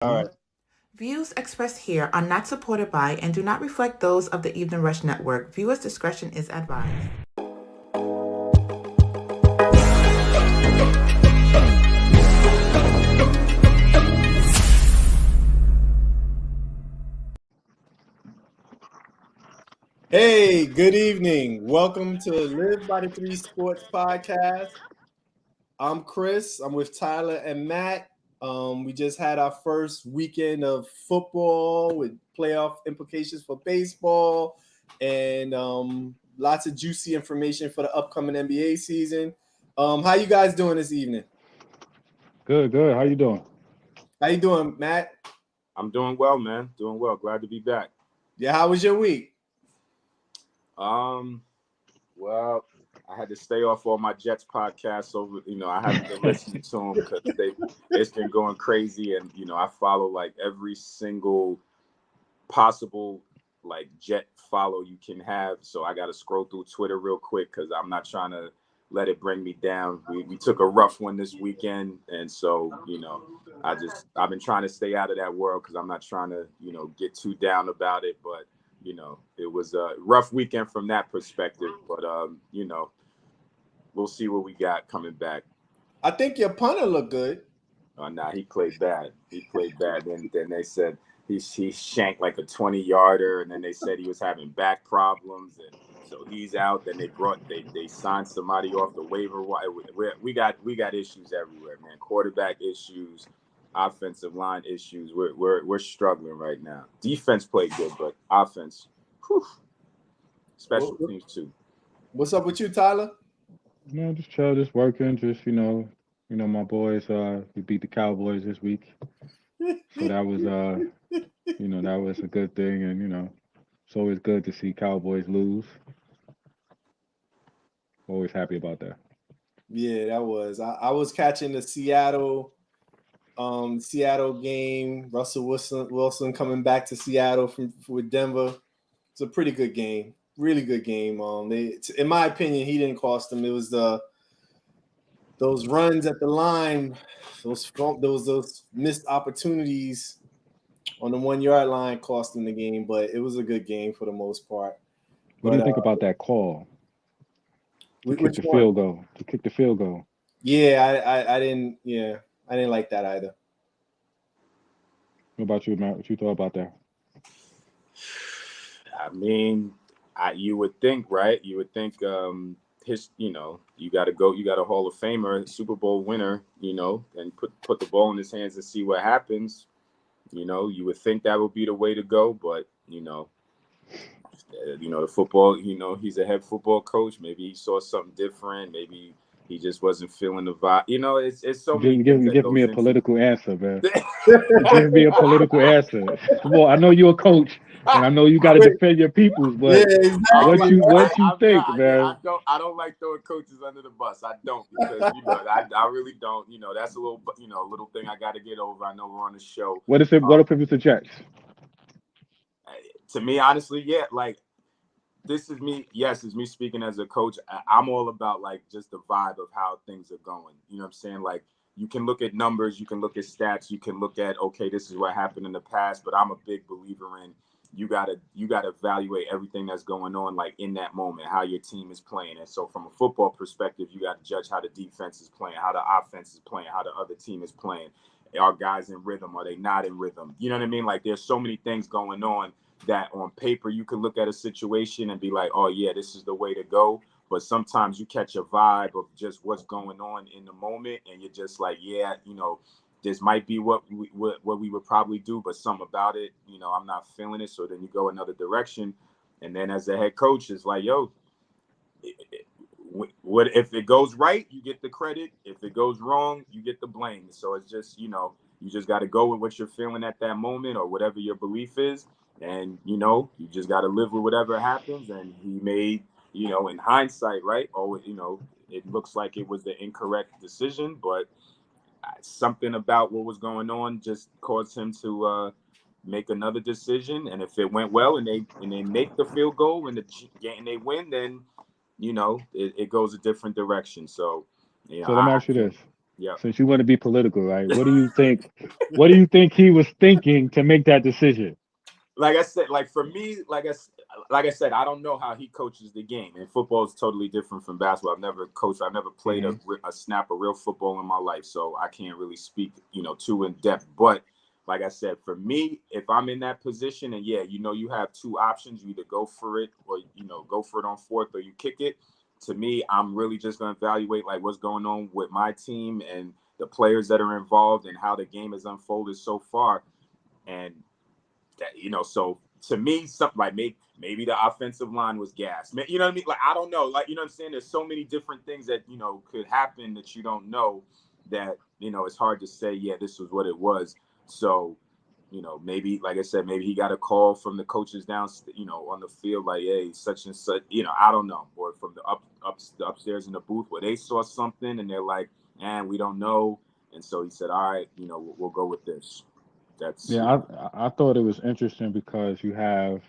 All right. Views expressed here are not supported by and do not reflect those of the Evening Rush Network. Viewers' discretion is advised. Hey, good evening. Welcome to Live by the Three Sports Podcast. I'm Chris. I'm with Tyler and Matt. We just had our first weekend of football with playoff implications for baseball and lots of juicy information for the upcoming NBA season. How you guys doing this evening? Good. How you doing? How you doing, Matt? I'm doing well, man. Doing well. Glad to be back. Yeah, how was your week? Well, I had to stay off all my Jets podcasts over. I haven't been listening to them because it's been going crazy, and I follow like every single possible like Jet follow you can have. So I got to scroll through Twitter real quick because I'm not trying to let it bring me down. We took a rough one this weekend, and so I've been trying to stay out of that world because I'm not trying to get too down about it, but. It was a rough weekend from that perspective, but we'll see what we got coming back. I think your punter looked good. Nah, he played bad. Then they said he shanked like a 20-yarder, and then they said he was having back problems, and so he's out. Then they signed somebody off the waiver wire. We got issues everywhere, man. Quarterback issues, offensive line issues. We're struggling right now. Defense played good, but offense, whew, special teams too. What's up with you, Tyler? Just chill, just working, just my boys. We beat the Cowboys this week, so that was that was a good thing, and it's always good to see Cowboys lose. Always happy about that. Yeah, that was. I was catching the Seattle game. Russell Wilson coming back to Seattle with Denver. It's a pretty good game, really good game. In my opinion, he didn't cost them. It was those runs at the line, those missed opportunities on the 1 yard line cost them the game. But it was a good game for the most part. What do you think about that call? To kick the field goal. To kick the field goal. Yeah, I didn't. Yeah, I didn't like that either. What about you, Matt? What you thought about that? I mean, you would think, right? You would think you got a Hall of Famer, Super Bowl winner, and put the ball in his hands and see what happens. You would think that would be the way to go, but the football, he's a head football coach. Maybe he saw something different. Maybe he just wasn't feeling the vibe. It's so many things. Give me a political answer, man. Give me a political answer. Well, I know you're a coach, and I know you got to defend your peoples, but what you think, man? I don't like throwing coaches under the bus. I don't because I really don't. That's a little thing I got to get over. I know we're on the show. What if it was the Jets? To me, honestly, yeah, like. This is me. Yes, it's me speaking as a coach. I'm all about like just the vibe of how things are going. You know what I'm saying? Like you can look at numbers, you can look at stats, you can look at, okay, this is what happened in the past, but I'm a big believer in you gotta evaluate everything that's going on like in that moment, how your team is playing. And so from a football perspective, you got to judge how the defense is playing, how the offense is playing, how the other team is playing. Are guys in rhythm? Are they not in rhythm? You know what I mean? Like there's so many things going on that on paper you could look at a situation and be like, oh yeah, this is the way to go. But sometimes you catch a vibe of just what's going on in the moment, and you're just like, yeah, this might be what we would probably do, but something about it, I'm not feeling it. So then you go another direction, and then as a head coach, it's like, yo, what if it goes right, you get the credit. If it goes wrong, you get the blame. So it's just, you just got to go with what you're feeling at that moment or whatever your belief is. And, you just got to live with whatever happens. And he made, in hindsight, right? It looks like it was the incorrect decision, but something about what was going on just caused him to make another decision. And if it went well and they make the field goal and they win, then, it goes a different direction. So, So let me ask you this. Yeah. Since you want to be political, right? What do you think? What do you think he was thinking to make that decision? Like I said, like for me, like I said, I don't know how he coaches the game, and football is totally different from basketball. I've never coached, I've never played a snap of real football in my life, so I can't really speak, too in depth. But like I said, for me, if I'm in that position, and yeah, you have two options: you either go for it, or go for it on fourth, or you kick it. To me, I'm really just going to evaluate like what's going on with my team and the players that are involved and how the game has unfolded so far, and that so to me, something like maybe the offensive line was gas. You know what I mean? Like I don't know. Like what I'm saying. There's so many different things that could happen that you don't know. That it's hard to say. Yeah, this was what it was. So maybe like I said, maybe he got a call from the coaches down on the field like, hey, such and such. I don't know, or from the upstairs in the booth where they saw something and they're like, we don't know. And so he said, all right, we'll go with this. I thought it was interesting because you have,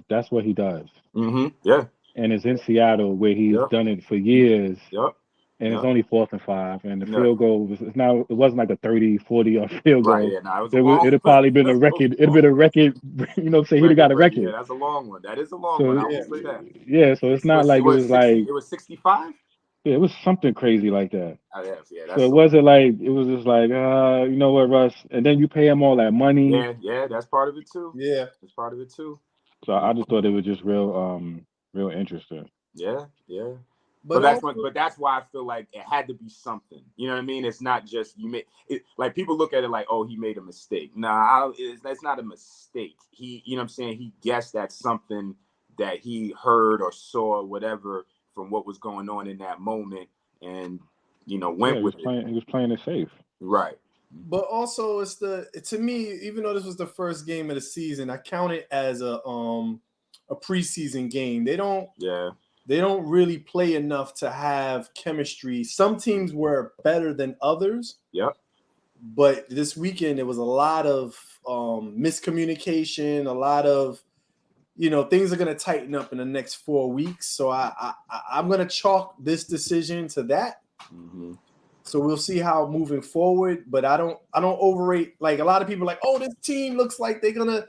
that's what he does. Yeah. And it's in Seattle where he's done it for years. Yep. And it's only 4th and 5, and the field goal it wasn't like a 30, 40 field goal. Right, yeah, no, it'd probably been a record. It'd been a record. Say he'd have got a record. Yeah, that's a long one. That is a long one. I will say that. Yeah, so it's not like it was 60, like it was 65. Yeah, it was something crazy like that. Yeah, so it wasn't like it was just like you know what, Russ, and then you pay him all that money. Yeah, that's part of it too. Yeah, that's part of it too. So I just thought it was just real interesting. Yeah. But that's why I feel like it had to be something. You know what I mean? It's not just you made it. Like people look at it like, oh, he made a mistake. Nah, that's not a mistake. He, what I'm saying, he guessed at something that he heard or saw or whatever from what was going on in that moment, and went with it. He was playing it safe, right? But also, to me, even though this was the first game of the season, I count it as a preseason game. They don't really play enough to have chemistry. Some teams were better than others. Yep. But this weekend, there was a lot of miscommunication, a lot of, things are going to tighten up in the next 4 weeks. So I'm going to chalk this decision to that. Mm-hmm. So we'll see how moving forward. But I don't overrate. Like a lot of people are like, oh, this team looks like they're going to.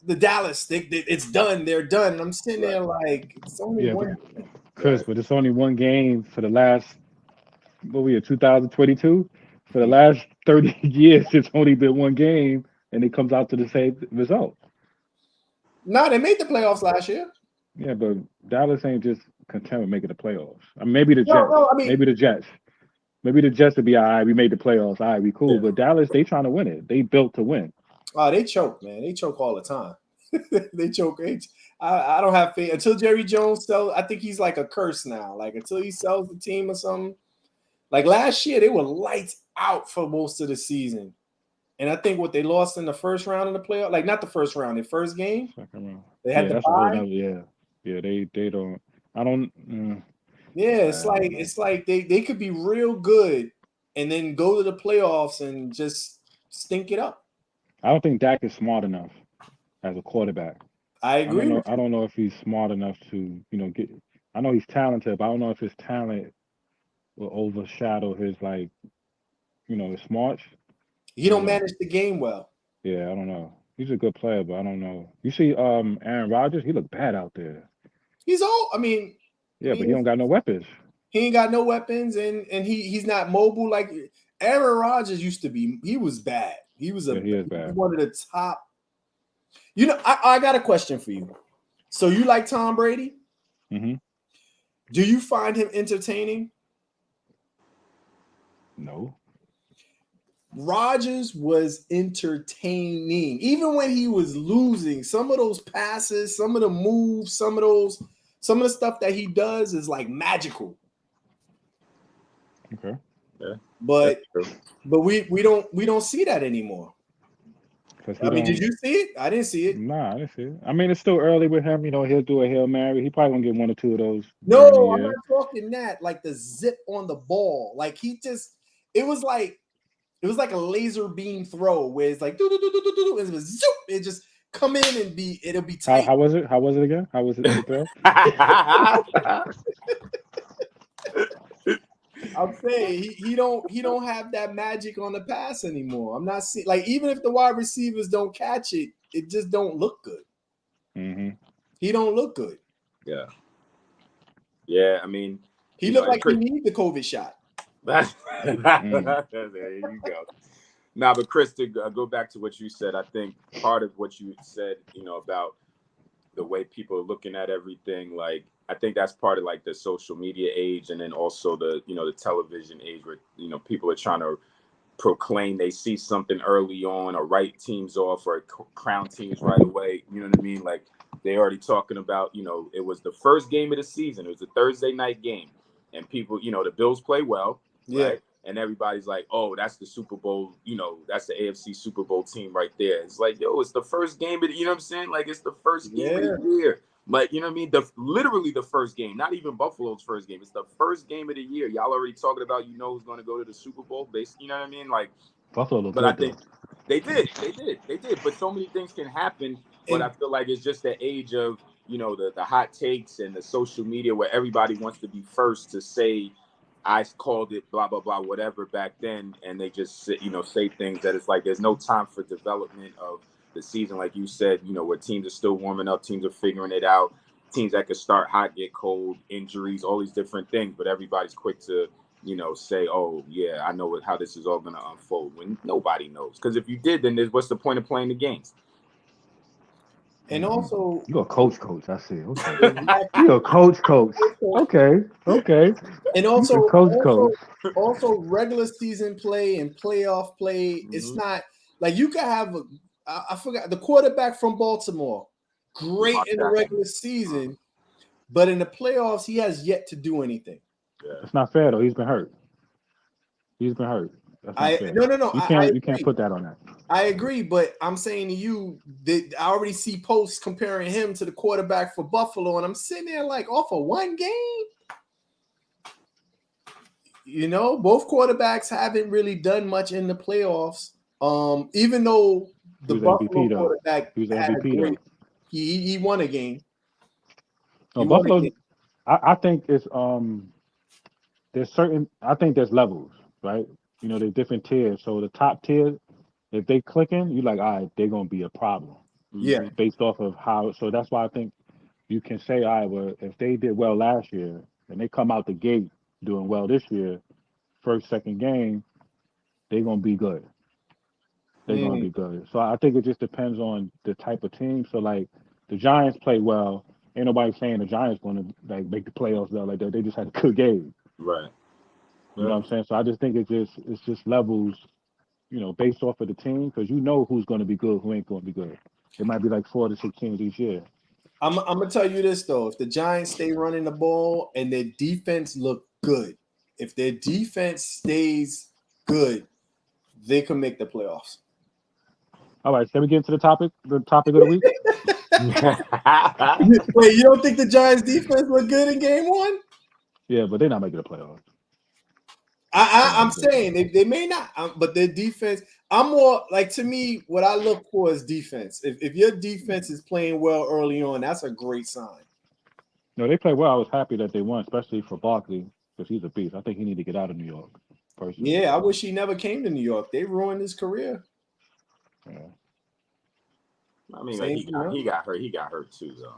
The Dallas, it's done. They're done. And I'm sitting there like, it's only one. Chris, but it's only one game for the last, 2022? For the last 30 years, it's only been one game, and it comes out to the same result. No, they made the playoffs last year. Yeah, but Dallas ain't just content with making the playoffs. I mean, maybe the Jets. Maybe the Jets. Maybe the Jets would be all right. We made the playoffs. All right, we cool. Yeah. But Dallas, they trying to win it. They built to win. Oh, they choke, man. They choke all the time. They choke. I don't have faith until Jerry Jones sells. I think he's like a curse now. Like until he sells the team or something. Like last year, they were lights out for most of the season. And I think what they lost in the first round of the playoff, like not the first round, the first game. Second round. They had the bye. Yeah. They don't. I don't. Yeah, it's like they could be real good and then go to the playoffs and just stink it up. I don't think Dak is smart enough as a quarterback. I agree. I don't know if he's smart enough to, get. I know he's talented, but I don't know if his talent will overshadow his his smarts. He don't manage the game well. Yeah, I don't know. He's a good player, but I don't know. You see, Aaron Rodgers, he looked bad out there. He's old. I mean, but he don't got no weapons. He ain't got no weapons, and he's not mobile like Aaron Rodgers used to be. He was bad. He was he is bad. One of the top. I got a question for you. So you like Tom Brady? Mm-hmm. Do you find him entertaining? No. Rodgers was entertaining, even when he was losing. Some of those passes, some of the moves, some of the stuff that he does is like magical. Okay. Yeah. But we don't see that anymore. I mean, did you see it? I didn't see it. Nah, I didn't see it. I mean, it's still early with him. He'll do a Hail Mary. He probably won't get one or two of those. No, I'm not talking that. Like the zip on the ball. Like it was like a laser beam throw where it's like do and it was zoop. It just come in and it'll be tight. How was it? How was it again? How was it the throw? I'm saying he don't have that magic on the pass anymore. I'm not seeing like even if the wide receivers don't catch it, it just don't look good. Mm-hmm. He don't look good. Yeah. Yeah, I mean, He looked like he needed the COVID shot. There you go. Now, but Chris, to go back to what you said, I think part of what you said, about the way people are looking at everything, like I think that's part of like the social media age, and then also the the television age, where people are trying to proclaim they see something early on, or write teams off, or crown teams right away. You know what I mean? Like they already talking about, it was the first game of the season. It was a Thursday night game, and people, the Bills play well, right? And everybody's like, oh, that's the Super Bowl, that's the AFC Super Bowl team right there. It's like, yo, it's the first game of the, you know what I'm saying? Like it's the first game of the year. Like, you know what I mean? Literally the first game, not even Buffalo's first game. It's the first game of the year. Y'all already talking about, who's going to go to the Super Bowl. You know what I mean? Like, Buffalo. But I think they did. But so many things can happen. But I feel like it's just the age of, the hot takes and the social media where everybody wants to be first to say, I called it blah, blah, blah, whatever back then. And they just, say things that it's like there's no time for development of the season. Like you said, where teams are still warming up, teams are figuring it out, teams that could start hot, get cold, injuries, all these different things. But everybody's quick to, say, oh, yeah, I know how this is all going to unfold, when nobody knows. Because if you did, then what's the point of playing the games? And also, you a coach. I see. Okay. You a coach. Okay. And also, coach. also regular season play and playoff play. It's not like you can have I forgot the quarterback from Baltimore, great in the regular season, but in the playoffs he has yet to do anything. Yeah. It's not fair though. He's been hurt. That's not fair. No. You can't put that on that. I agree, but I'm saying to you that I already see posts comparing him to the quarterback for Buffalo, and I'm sitting there like, off of one game. Both quarterbacks haven't really done much in the playoffs. Even though the Buffalo MVP, quarterback had a great, he won a game. No, Buffalo. I think it's I think there's levels, right? There's different tiers. So the top tier, if they clicking, you like, all right, they're gonna be a problem. Yeah. Based off of how. So that's why I think you can say, all right, well, if they did well last year and they come out the gate doing well this year, first, second game, they're gonna be good. Gonna be good. So I think it just depends on the type of team. So like the Giants play well. Ain't nobody saying the Giants gonna like make the playoffs though. Like that. They just had a good game. Right. You know what I'm saying? So I just think it's just levels, based off of the team, because who's going to be good, who ain't going to be good. It might be like 4 to 6 teams each year. I'm gonna tell you this though: if the Giants stay running the ball and their defense look good, if their defense stays good, they can make the playoffs. All right, can we get into the topic of the week? Wait, you don't think the Giants defense look good in game one? Yeah, but they're not making the playoffs. I'm saying they may not, but their defense. I'm more like, to me, what I look for is defense. If your defense is playing well early on, that's a great sign. No, they play well. I was happy that they won, especially for Barkley, because he's a beast. I think he need to get out of New York. Personally. Yeah, I wish he never came to New York. They ruined his career. Yeah. I mean, like he got hurt. He got hurt too, though.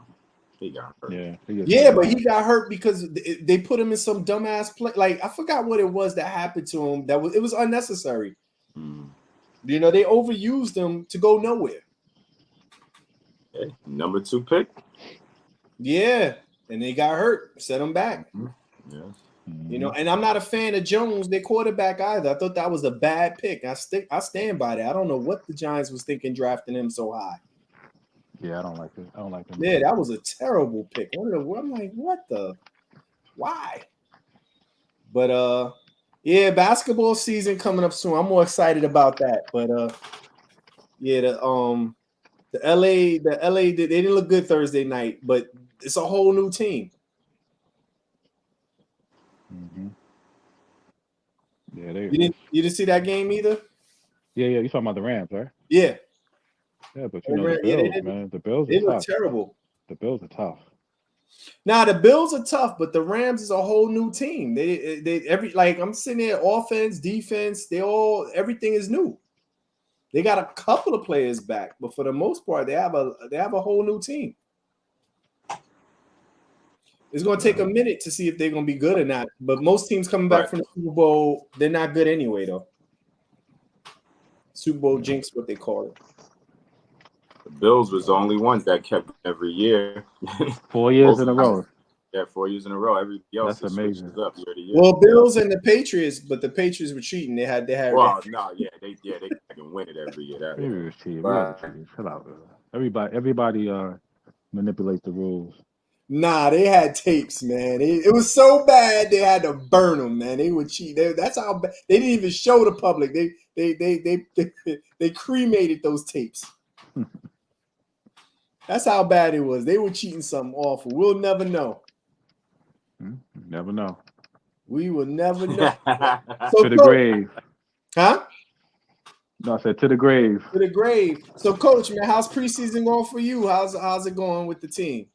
He got hurt. Yeah, but he got hurt because they put him in some dumbass play. Like, I forgot what it was that happened to him. It was unnecessary. They overused him to go nowhere. Okay. Number 2 pick. Yeah, and they got hurt. Set him back. Yeah. And I'm not a fan of Jones, their quarterback, either. I thought that was a bad pick. I stand by that. I don't know what the Giants was thinking drafting him so high. Yeah, I don't like it. I don't like him. Yeah, that was a terrible pick. I'm like, why? But yeah, basketball season coming up soon. I'm more excited about that. But yeah, the LA, they didn't look good Thursday night, but it's a whole new team. Yeah, you didn't see that game either? Yeah, you talking about the Rams, right? Yeah. Yeah, but the Bills, man. The Bills are tough. Terrible. The Bills are tough. Now the Bills are tough, but the Rams is a whole new team. I'm sitting there, offense, defense, everything is new. They got a couple of players back, but for the most part, they have a whole new team. It's going to take a minute to see if they're going to be good or not. But most teams coming back from the Super Bowl, they're not good anyway, though. Super Bowl jinx, what they call it. The Bills was the only ones that kept every year. 4 years in a row. Yeah, 4 years in a row. Everybody else That's amazing. Up year to year. Well, Bills and the Patriots, but the Patriots were cheating. They can win it every year. Maybe was cheating. Chill out, bro. Everybody manipulate the rules. Nah, they had tapes, man. It was so bad they had to burn them, man. They would cheat. That's how bad. They didn't even show the public. They cremated those tapes. That's how bad it was. They were cheating something awful. We'll never know. Never know. We will never know. To the grave. Huh? No, I said to the grave. To the grave. So, Coach, man, how's preseason going for you? How's it going with the team?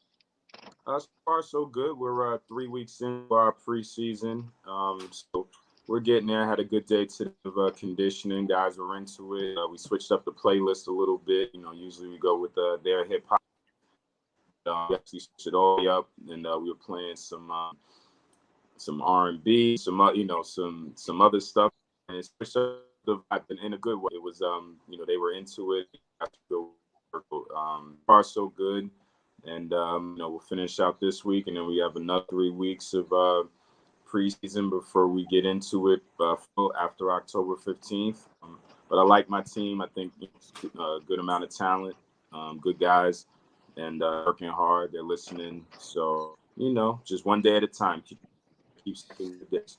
So far, so good. We're 3 weeks into our preseason. So we're getting there. Had a good day today of conditioning. Guys were into it. We switched up the playlist a little bit. Usually we go with their hip hop. We actually switched it all up, and we were playing some R&B, some other stuff, and it switched up the vibe in a good way. It was they were into it. Far so good. And, we'll finish out this week, and then we have another 3 weeks of preseason before we get into it after October 15th. But I like my team. I think a good amount of talent, good guys, and working hard. They're listening. So, just one day at a time. Keep sticking with this.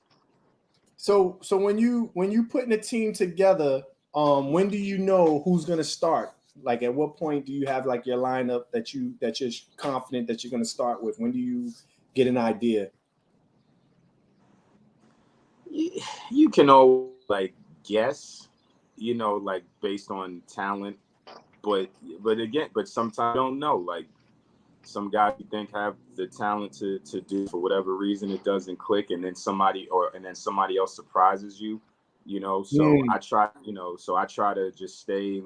So when you putting a team together, when do you know who's going to start? Like, at what point do you have like your lineup that you're confident that you're going to start with? When do you get an idea? You can always guess, based on talent, but sometimes you don't know. Like, some guys you think have the talent to do, for whatever reason it doesn't click, and then somebody else surprises you. So I try to just stay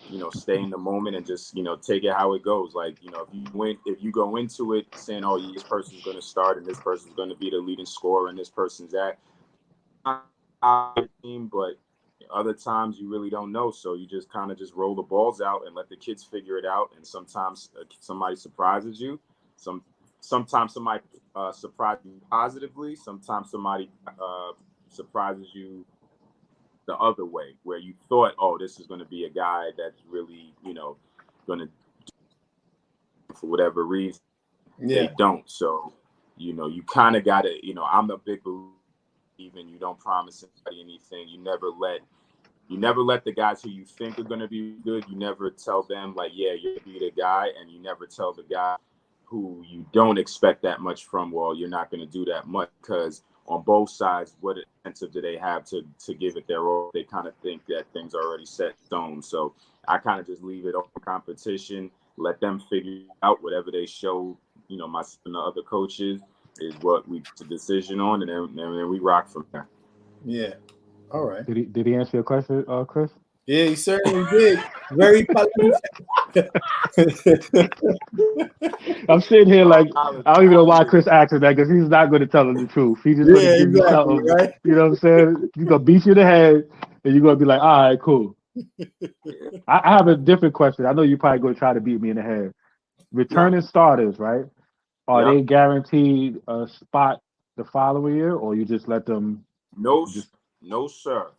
in the moment and just, take it how it goes. Like, if you go into it saying, oh, this person's going to start and this person's going to be the leading scorer and this person's that team, but other times you really don't know. So you just kind of just roll the balls out and let the kids figure it out. And sometimes somebody surprises you. Sometimes somebody surprises you positively. Sometimes somebody surprises you the other way, where you thought, oh, this is going to be a guy that's really, going to, for whatever reason, they don't. So, you kind of got to, I'm a big believer, even you don't promise anybody anything. You never let the guys who you think are going to be good, you never tell them like, yeah, you're going to be the guy. And you never tell the guy who you don't expect that much from, well, you're not going to do that much, because on both sides, what incentive do they have to give it their all? They kind of think that things are already set in stone. So I kind of just leave it open competition, let them figure out whatever they show, myself and the other coaches is what we put the decision on, and then we rock from there. Yeah. All right. Did he answer your question, Chris? Yeah, he certainly did. Very I'm sitting here like, I don't even know why Chris asked that, because he's not going to tell him the truth. He's just going to give you something, right? You know what I'm saying? He's going to beat you in the head, and you're going to be like, all right, cool. I have a different question. I know you're probably going to try to beat me in the head. Returning starters, right? Are they guaranteed a spot the following year, or you just let them? No, sir.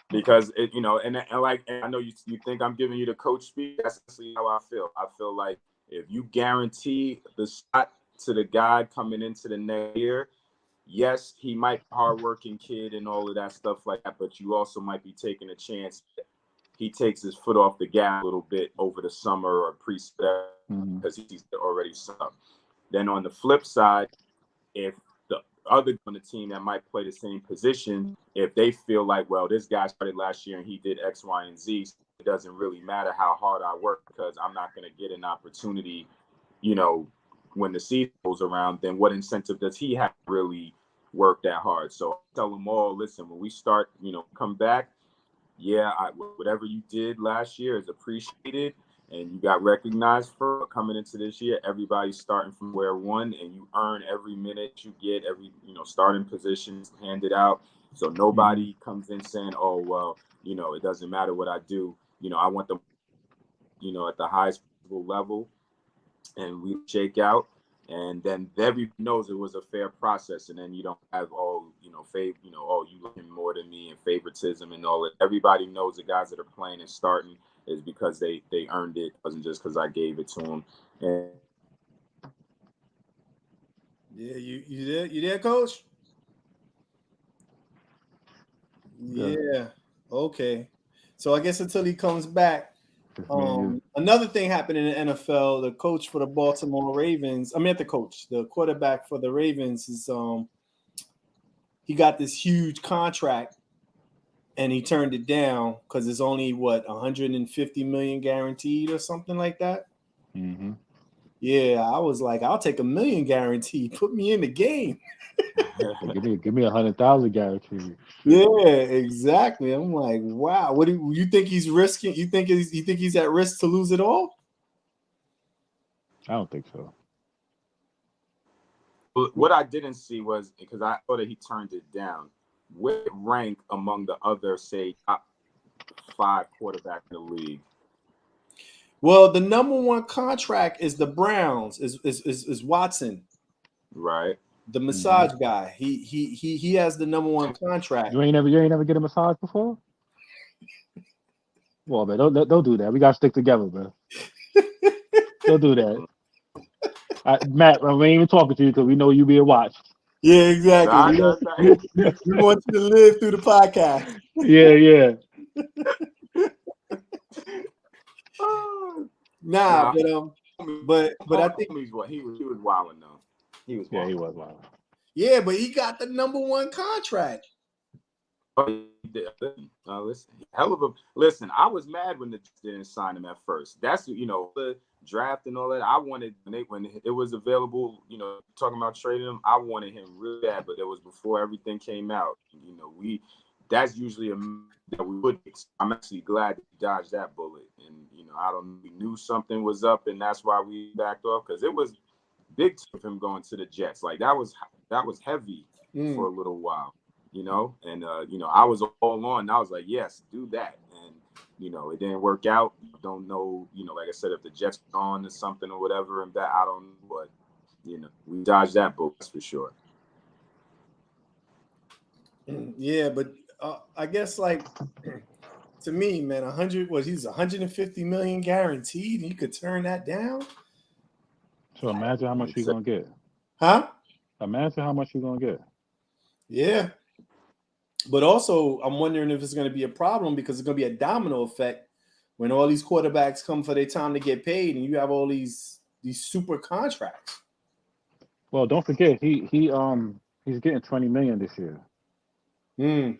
Because and I know you think I'm giving you the coach speak. That's actually how I feel. I feel like if you guarantee the spot to the guy coming into the next year, yes, he might be a hardworking kid and all of that stuff like that, but you also might be taking a chance that he takes his foot off the gas a little bit over the summer or pre-season, because he's already subbed. Then on the flip side, if the other on the team that might play the same position, if they feel like, well, this guy started last year and he did X, Y, and Z, it doesn't really matter how hard I work because I'm not going to get an opportunity, when the season goes around, then what incentive does he have to really work that hard? So I tell them all, listen, when we start, come back, whatever you did last year is appreciated and you got recognized for coming into this year. Everybody's starting from where one, and you earn every minute you get, every, starting positions handed out. So nobody comes in saying, oh, well, it doesn't matter what I do. I want them, at the highest level, and we shake out. And then everybody knows it was a fair process, and then you don't have you looking more than me and favoritism and all that. Everybody knows the guys that are playing and starting is because they earned it. It wasn't just because I gave it to them. And yeah, you there, Coach? Yeah. Okay. So I guess until he comes back. Another thing happened in the NFL. The coach for the Baltimore Ravens, the quarterback for the Ravens is he got this huge contract and he turned it down because it's only 150 million guaranteed or something like that. Mm-hmm. Yeah, I was like, I'll take $1 million guaranteed. Put me in the game. give me 100,000 guaranteed. Yeah, exactly. I'm like, wow. What do you think he's risking? You think he's at risk to lose it all? I don't think so. What I didn't see was, because I thought that he turned it down, where it rank among the other, say, top 5 quarterbacks in the league? Well, the number one contract is the Browns, is Watson. Right. The massage guy. He has the number one contract. You ain't never get a massage before? Well, man, don't do that. We gotta stick together, man. Don't do that. Matt, we ain't even talking to you because we know you being watched. Yeah, exactly. We want you to live through the podcast. Yeah. But I think he was wilding though. He was wilding. Yeah, he was wilding. Yeah, but he got the number one contract. Listen, I was mad when the didn't sign him at first. That's the draft and all that. I wanted when it was available, talking about trading him, I wanted him really bad, but it was before everything came out. That's usually that we would. I'm actually glad he dodged that bullet, and we knew something was up, and that's why we backed off, because it was big of him going to the Jets. Like that was heavy for a little while. And I was all on. I was like, yes, do that. And it didn't work out. Don't know, like I said, if the Jets on or something or whatever, and that I don't know, but we dodged that bullet, that's for sure. Yeah, but I guess to me, man, he's 150 million guaranteed, and you could turn that down. So imagine how much you're gonna get. Huh? Imagine how much you're gonna get. Yeah. But also, I'm wondering if it's going to be a problem, because it's going to be a domino effect when all these quarterbacks come for their time to get paid, and you have all these super contracts. Well, don't forget he's getting $20 million this year.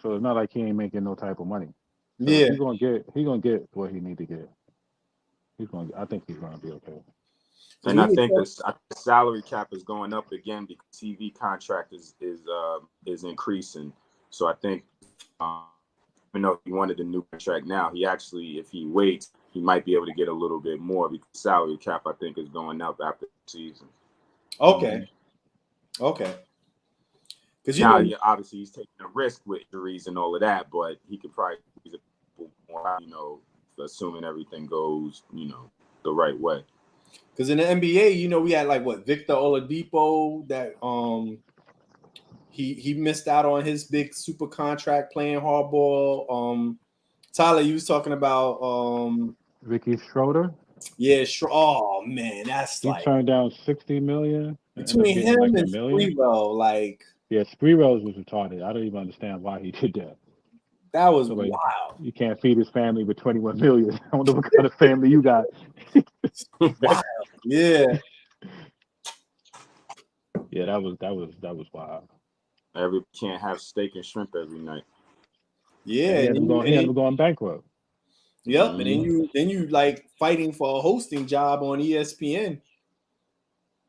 So it's not like he ain't making no type of money. So he's gonna get what he need to get. I think he's gonna be okay. And I think the salary cap is going up again because TV contract is increasing. So I think, even though he wanted a new contract now, he actually, if he waits, he might be able to get a little bit more, because salary cap, I think, is going up after the season. Okay. Because obviously he's taking a risk with injuries and all of that, but he could probably use a more, assuming everything goes, the right way. Because in the NBA, we had Victor Oladipo that he missed out on his big super contract playing hardball. Tyler, you was talking about Ricky Schroeder. Yeah, oh man, he turned down $60 million between him and Sprewell. Sprewell was retarded. I don't even understand why he did that. That was wild. You can't feed his family with $21 million. I don't know what kind of family you got. Wow. Yeah. Yeah, that was wild. Every can't have steak and shrimp every night. Yeah, he ended up going bankrupt. Yep, and then you like fighting for a hosting job on ESPN.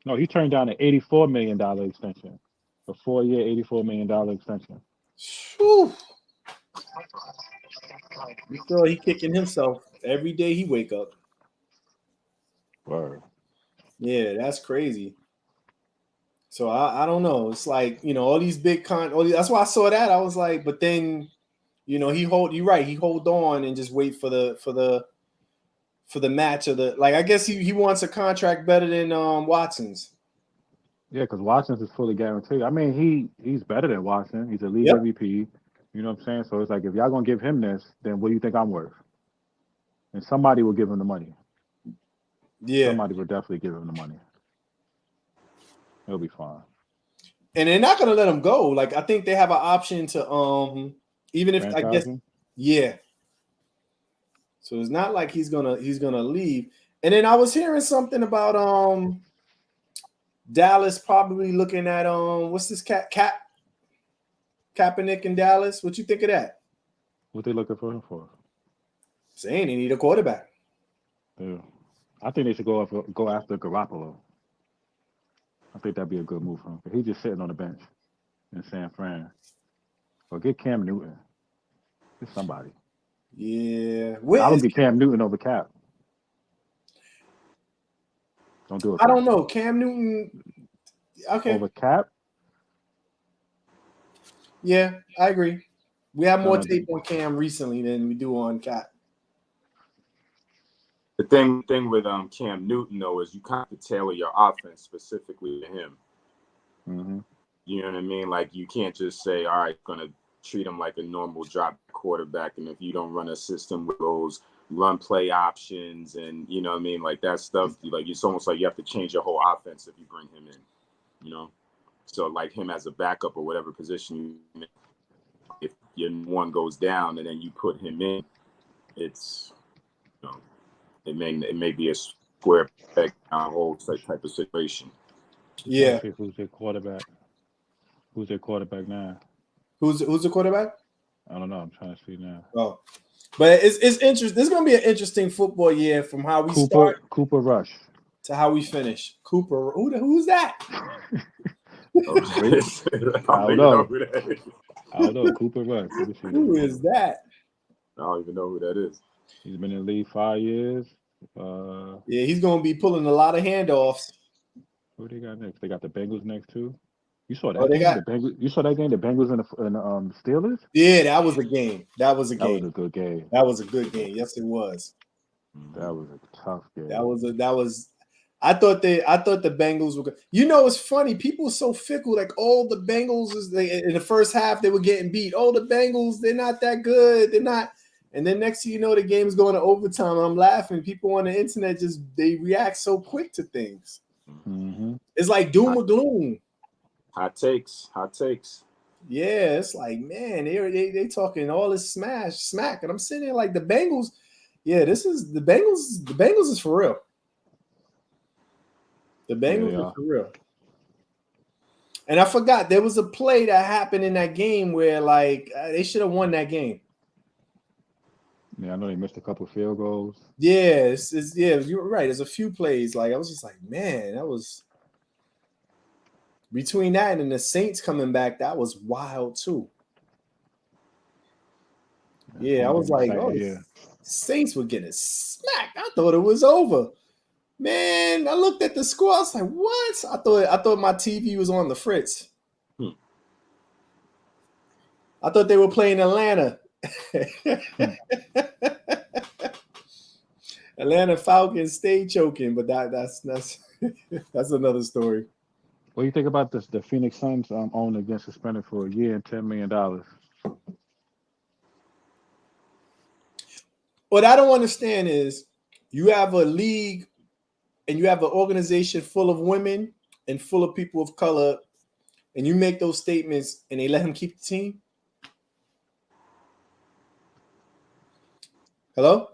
No, he turned down an $84 million extension, a 4-year, $84 million extension. Whew. I'm sure he kicking himself every day he wake up. Word. Yeah, that's crazy. So I don't know. It's like, all these big that's why I saw that. I was like, but then, you're right. He hold on and just wait for the match of the, like, I guess he wants a contract better than Watson's. Yeah, because Watson's is fully guaranteed. I mean, he's better than Watson. He's a league MVP. You know what I'm saying? So it's like, if y'all gonna give him this, then what do you think I'm worth? And somebody will give him the money. Yeah. Somebody will definitely give him the money. He'll be fine. And they're not gonna let him go. Like, I think they have an option to even if, I guess, yeah. So it's not like he's gonna leave. And then I was hearing something about Dallas probably looking at what's this Kaepernick in Dallas. What you think of that? What they looking for him for? Saying they need a quarterback. Yeah. I think they should go after Garoppolo. I think that'd be a good move for him. He's just sitting on the bench in San Fran. Or get Cam Newton. Get somebody. Yeah. I would get Cam Newton over Cap. Don't do it. I don't know. Cam Newton. Okay. Over Cap? Yeah, I agree. We have more tape on Cam recently than we do on Cap. The thing with Cam Newton, though, is you kind of tailor your offense specifically to him. Mm-hmm. You know what I mean? Like, you can't just say, all right, going to treat him like a normal drop quarterback. And if you don't run a system with those run play options and, you know what I mean, like that stuff, like it's almost like you have to change your whole offense if you bring him in, So, like him as a backup or whatever position you if your one goes down and then you put him in, it's, it may be a square peg hole type of situation. Yeah. Who's their quarterback? Who's their quarterback now? Who's the quarterback? I don't know. I'm trying to see now. Oh, but it's interesting. This is gonna be an interesting football year from how we start Cooper Rush to how we finish. Cooper, who's that? I don't know. Cooper Rush. Who is that? I don't even know who that is. He's been in the league 5 years. Yeah, he's gonna be pulling a lot of handoffs. Who they got next? They got the Bengals next too. You saw that game? The Bengals and the Steelers? Yeah, that was a game. That was a good game. That was a good game. Yes, it was. That was a tough game. I thought the Bengals were good. It's funny. People are so fickle. Like, the Bengals in the first half they were getting beat. Oh, the Bengals, they're not that good. They're not. And then next thing you know, the game's going to overtime. I'm laughing. People on the internet they react so quick to things. Mm-hmm. It's like doom or gloom. Hot takes. Yeah, it's like, man, they talking all this smack, and I'm sitting there like the Bengals. Yeah, this is the Bengals. The Bengals is for real. The Bengals are for real. And I forgot there was a play that happened in that game where like they should have won that game. Yeah, I know they missed a couple field goals. Yeah, you're right. There's a few plays. Like I was just like, man, that was between that and the Saints coming back. That was wild too. Yeah, I was like, Saints were getting smacked. I thought it was over. Man, I looked at the score. I was like, what? I thought my TV was on the fritz. I thought they were playing Atlanta. Atlanta Falcons stayed choking, but that's another story. What do you think about this? The Phoenix Suns owner gets suspended for a year and $10 million. What I don't understand is you have a league and you have an organization full of women and full of people of color, and you make those statements and they let him keep the team. Hello?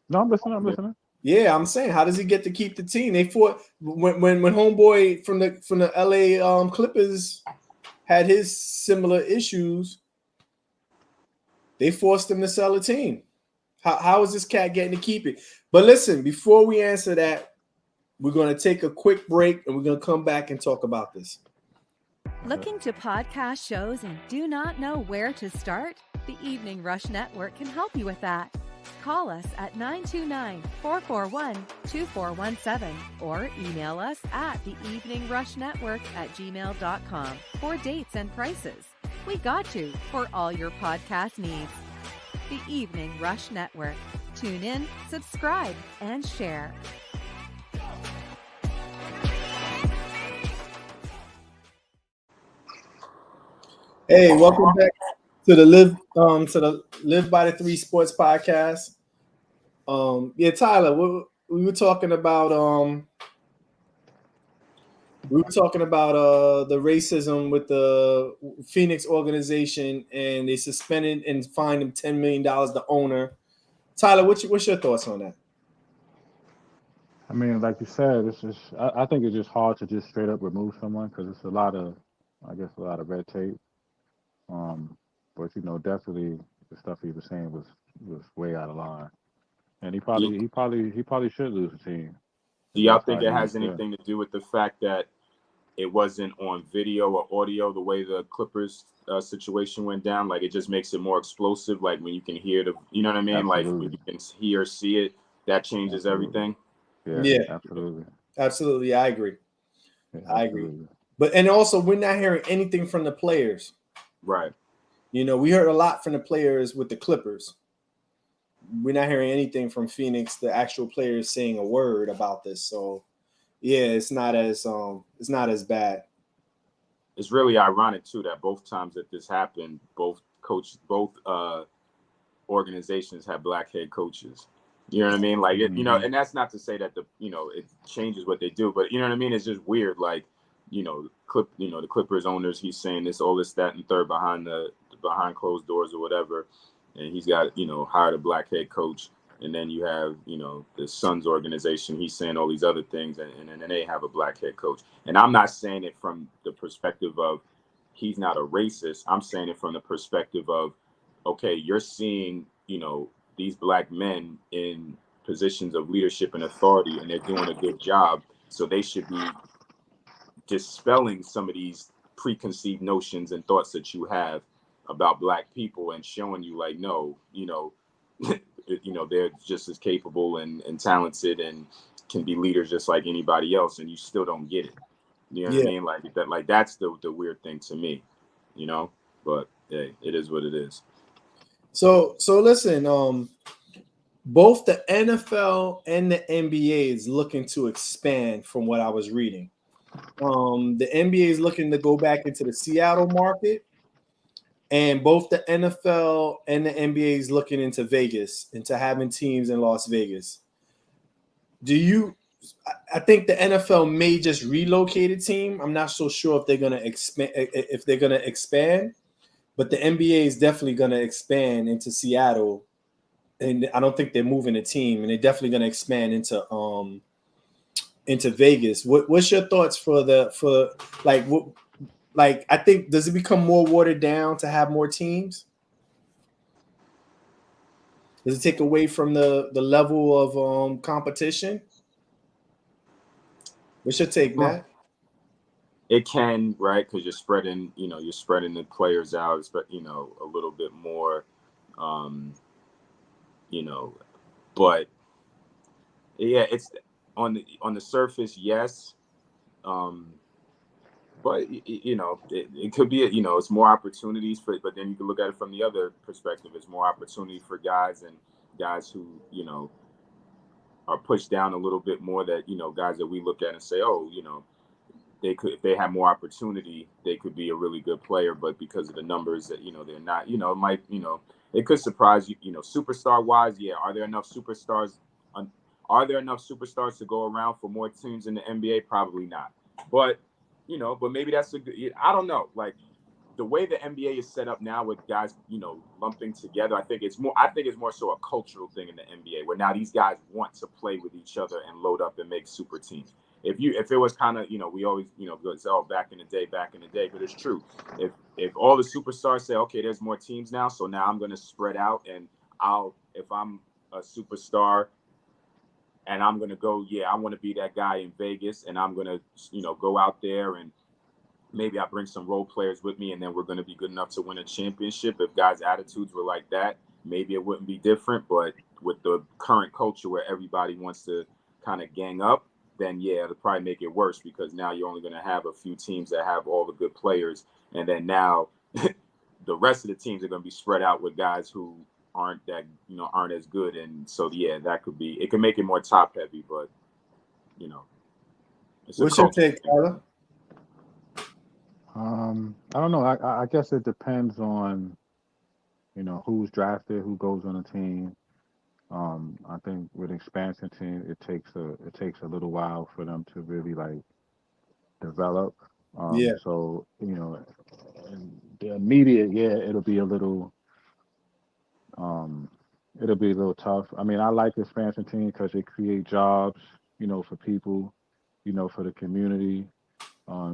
No, I'm listening. Yeah, I'm saying, how does he get to keep the team? They fought when homeboy from the LA Clippers had his similar issues. They forced him to sell a team. How is this cat getting to keep it? But listen, before we answer that, we're going to take a quick break and we're going to come back and talk about this. Looking to podcast shows and do not know where to start? The Evening Rush Network can help you with that. Call us at 929-441-2417 or email us at theeveningrushnetwork@gmail.com for dates and prices. We got you for all your podcast needs. The Evening Rush Network. Tune in, subscribe, and share. Hey, welcome back to the Live by the Three Sports Podcast. Tyler, we were talking about the racism with the Phoenix organization, and they suspended and fined him $10 million, the owner. Tyler, what's your thoughts on that? I mean, like you said, it's just I think it's just hard to just straight up remove someone because it's a lot of red tape. But definitely the stuff he was saying was way out of line, and he probably should lose the team. Do y'all think it has anything to do with the fact that it wasn't on video or audio the way the Clippers situation went down? Like, it just makes it more explosive. Like, when you can hear you know what I mean? Absolutely. Like, when you can hear or see it, that changes everything. Yeah, absolutely. I agree. Yeah, I agree. But and also, we're not hearing anything from the players. Right. We heard a lot from the players with the Clippers. We're not hearing anything from Phoenix, the actual players saying a word about this. So, yeah, it's not as bad. It's really ironic too that both times that this happened, both organizations have black head coaches. You know what I mean? Like, and that's not to say that it changes what they do, but you know what I mean? It's just weird. Like, the Clippers owners, he's saying this, all this, that, and third behind closed doors or whatever. And he's got, hired a black head coach. And then you have, the Suns organization, he's saying all these other things, and then they have a black head coach. And I'm not saying it from the perspective of he's not a racist. I'm saying it from the perspective of, okay, you're seeing, these black men in positions of leadership and authority, and they're doing a good job. So they should be dispelling some of these preconceived notions and thoughts that you have about black people and showing you like, no, they're just as capable and talented and can be leaders just like anybody else, and you still don't get it. You know what I mean? Like that's the weird thing to me, but hey, it is what it is. So listen, both the NFL and the NBA is looking to expand from what I was reading. The NBA is looking to go back into the Seattle market, and both the NFL and the NBA is looking into Vegas, into having teams in Las Vegas. I think the NFL may just relocate a team. I'm not so sure if they're going to expand, but the NBA is definitely going to expand into Seattle, and I don't think they're moving a team, and they're definitely going to expand into Vegas. What's your thoughts I think, does it become more watered down to have more teams? Does it take away from the level of competition? What's your take, Matt? It can, right? Because you're spreading the players out, a little bit more, but yeah, it's on the surface, yes. But it could be it's more opportunities but then you can look at it from the other perspective. It's more opportunity for guys who are pushed down a little bit more, that guys that we look at and say, oh, they could, if they had more opportunity, they could be a really good player, but because of the numbers that they're not, it might, it could surprise you, superstar wise. Yeah, are there enough superstars to go around for more teams in the NBA? Probably not, but but maybe that's a good, I don't know. Like, the way the NBA is set up now with guys, lumping together, I think it's more so a cultural thing in the NBA, where now these guys want to play with each other and load up and make super teams. If it was kind of, we always, say, oh, back in the day, but it's true. If all the superstars say, okay, there's more teams now, so now I'm going to spread out, and if I'm a superstar, and I'm gonna go. Yeah, I want to be that guy in Vegas, and I'm gonna, go out there and maybe I bring some role players with me, and then we're gonna be good enough to win a championship. If guys' attitudes were like that, maybe it wouldn't be different. But with the current culture where everybody wants to kind of gang up, then yeah, it'll probably make it worse because now you're only gonna have a few teams that have all the good players, and then now the rest of the teams are gonna be spread out with guys who aren't as good, and so yeah, it can make it more top heavy, but it's What's your take, Tyler? I don't know. I guess it depends on who's drafted, who goes on the team. I think with expansion team, it takes a little while for them to really like develop. Yeah. So in the immediate, it'll be a little tough. I mean, I like the expansion team because it create jobs, for people, for the community.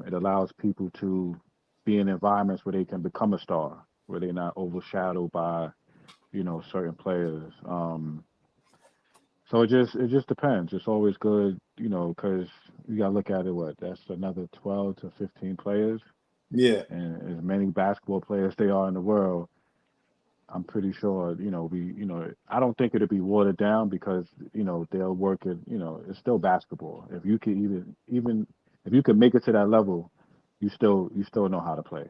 It allows people to be in environments where they can become a star, where they're not overshadowed by, certain players. So it just depends. It's always good, because you gotta look at it. That's another 12 to 15 players, Yeah. and as many basketball players they are in the world. I'm pretty sure, I don't think it'll be watered down because, they'll work it, it's still basketball. If you can even if you can make it to that level, you still know how to play.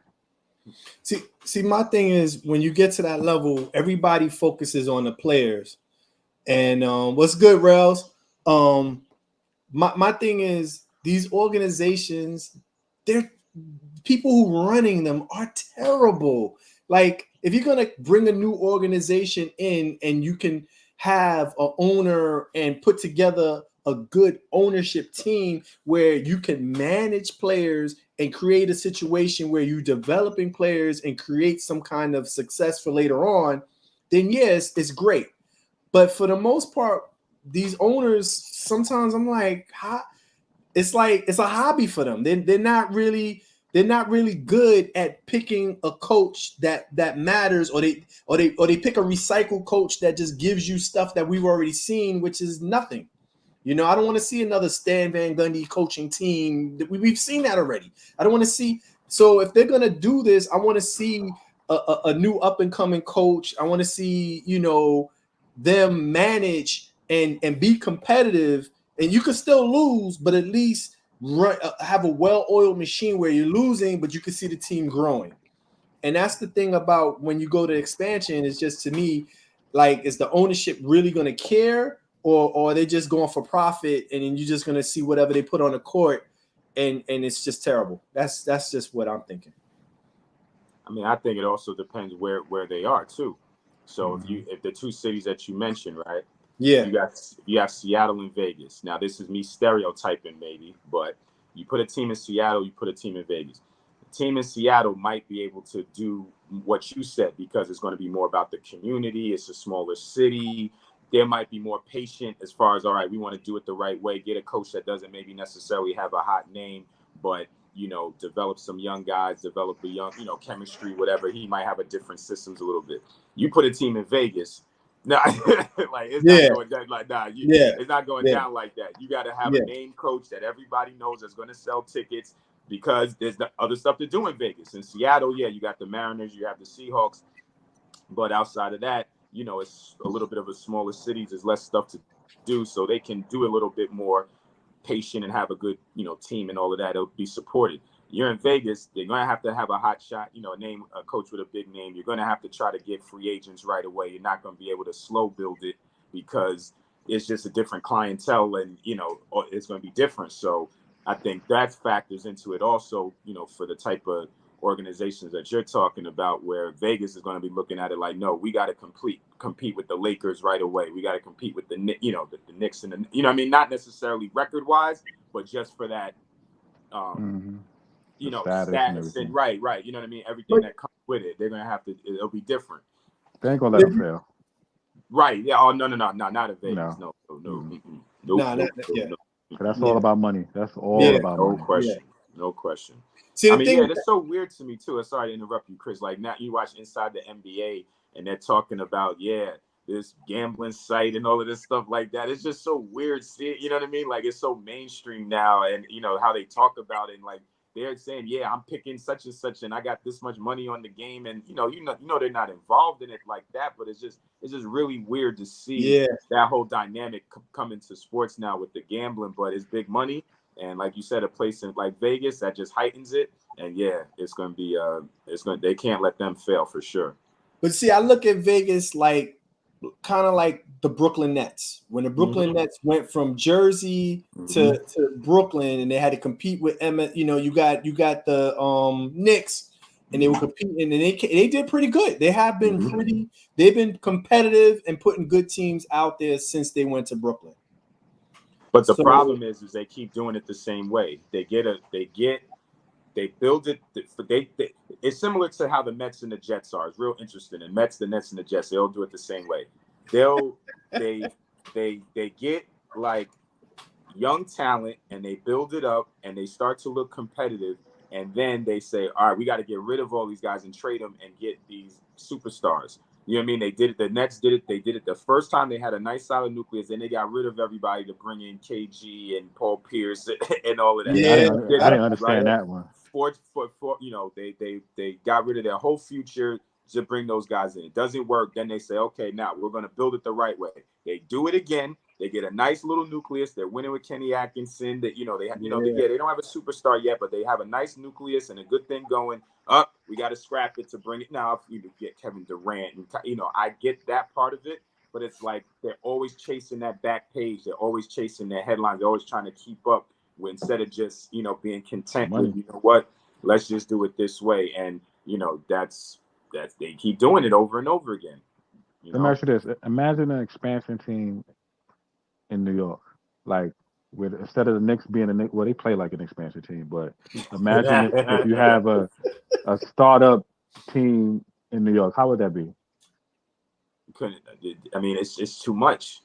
See, my thing is when you get to that level, everybody focuses on the players. And what's good, Rails? My thing is these organizations, they're people who running them are terrible. Like if you're gonna bring a new organization in and you can have an owner and put together a good ownership team where you can manage players and create a situation where you're developing players and create some kind of success for later on, then yes, it's great. But for the most part, these owners, sometimes I'm like, it's a hobby for them. They're not really good at picking a coach that matters, or they pick a recycled coach that just gives you stuff that we've already seen, which is nothing. I don't want to see another Stan Van Gundy coaching team. We've seen that already. I don't want to see. So if they're gonna do this, I want to see a new up and coming coach. I want to see them manage and be competitive, and you can still lose, but at least have a well-oiled machine where you're losing, but you can see the team growing. And that's the thing about when you go to expansion, is just, to me, like, is the ownership really going to care, or are they just going for profit, and then you're just going to see whatever they put on the court, and it's just terrible. That's just what I'm thinking. I mean, I think it also depends where they are too. So if the two cities that you mentioned, right? Yeah. You have Seattle and Vegas. Now, this is me stereotyping maybe, but you put a team in Seattle, you put a team in Vegas. The team in Seattle might be able to do what you said because it's going to be more about the community. It's a smaller city. There might be more patient as far as, all right, we want to do it the right way. Get a coach that doesn't maybe necessarily have a hot name, but develop some young guys, develop a young, chemistry, whatever. He might have a different systems a little bit. You put a team in Vegas, no, like it's not going down like that. It's not going down like that. You got to have a name coach that everybody knows is going to sell tickets, because there's the other stuff to do in Vegas. In Seattle, you got the Mariners, you have the Seahawks, but outside of that, it's a little bit of a smaller cities. There's less stuff to do, so they can do a little bit more patient and have a good, team and all of that. It'll be supported. You're in Vegas, they're going to have a hot shot, a coach with a big name. You're going to have to try to get free agents right away. You're not going to be able to slow build it because it's just a different clientele, and, it's going to be different. So I think that factors into it also, for the type of organizations that you're talking about, where Vegas is going to be looking at it like, no, we got to compete with the Lakers right away. We got to compete with the Knicks and the, not necessarily record wise, but just for that, status and right. You know what I mean? Everything that comes with it, they're going to have to, it'll be different. They ain't going to let them fail. Right. Yeah. Oh, no, not in Vegas. No. That's all about money. That's all about money. No question. See, it's so weird to me too. Sorry to interrupt you, Chris. Like, now you watch Inside the NBA and they're talking about, this gambling site and all of this stuff like that. It's just so weird. You know what I mean? Like, it's so mainstream now, and you know how they talk about it. And like they're saying, yeah, I'm picking such and such, and I got this much money on the game, and you know they're not involved in it like that. But it's just really weird to see that whole dynamic come into sports now with the gambling. But it's big money, and like you said, a place in like Vegas that just heightens it. And yeah, it's gonna be they can't let them fail for sure. But see, I look at Vegas like kind of like the Brooklyn Nets. When the Brooklyn Nets went from Jersey to Brooklyn, and they had to compete with Emma, you know, you got the Knicks, and they were competing, and they did pretty good. They have been they've been competitive and putting good teams out there since they went to Brooklyn. But the problem is they keep doing it the same way. They build it. It's similar to how the Mets and the Jets are. It's real interesting. And the Nets, and the Jets, they all do it the same way. They get like young talent, and they build it up, and they start to look competitive. And then they say, all right, we got to get rid of all these guys and trade them and get these superstars. You know what I mean? They did it. The Nets did it. They did it the first time. They had a nice solid nucleus, and they got rid of everybody to bring in KG and Paul Pierce and all of that. Yeah, I didn't understand that one. For you know, they got rid of their whole future to bring those guys in. It doesn't work. Then they say, okay, now we're going to build it the right way. They do it again. They get a nice little nucleus. They're winning with Kenny Atkinson. That they don't have a superstar yet, but they have a nice nucleus and a good thing going. We got to scrap it to bring it now. If you get Kevin Durant, and I get that part of it, but it's like they're always chasing that back page. They're always chasing their headlines. They're always trying to keep up instead of just being content with what, let's just do it this way. And that's they keep doing it over and over again. Let me ask you this: imagine an expansion team in New York, like instead of the Knicks being they play like an expansion team, but imagine if you have a startup team in New York, how would that be? I mean, it's too much